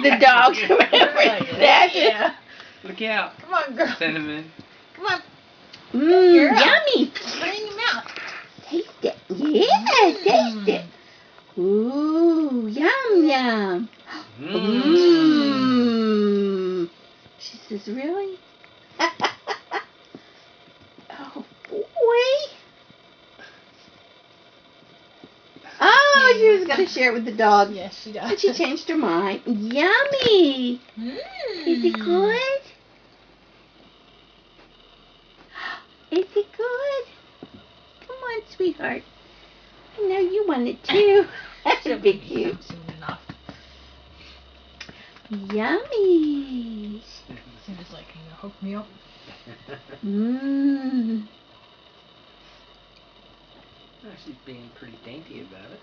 the dog's snatch. Look out. Come on, girl. Cinnamon. Come on. Yummy. Put it in your mouth. Taste it. Yeah, taste it. Ooh, yum, yum. She says, really? Oh, boy. Oh, she was going to share it with the dog. Yes, she does. But she changed her mind. Yummy. Is it good? Is it good? Come on, sweetheart. I know you want it too. That's a big cute. Soon enough. Yummy. Cinder's like, can you hook me up? Mmm. Oh, she's being pretty dainty about it.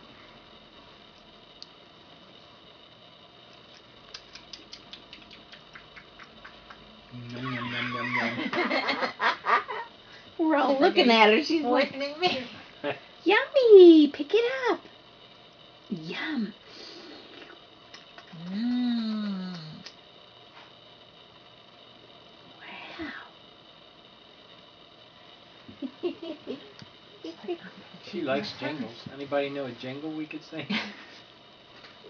Yum, yum, yum, yum, yum. We're all looking at her. She's like, Poisoning me. yummy. Pick it up. Yum. Wow. She likes jingles. Anybody know a jingle we could sing?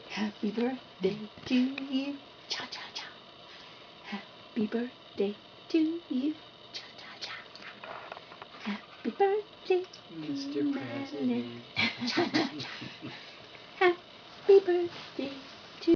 Happy birthday to you. Cha cha cha. Happy birthday to you. Cha cha cha. Happy birthday, Mr. President. Cha cha cha. Happy birthday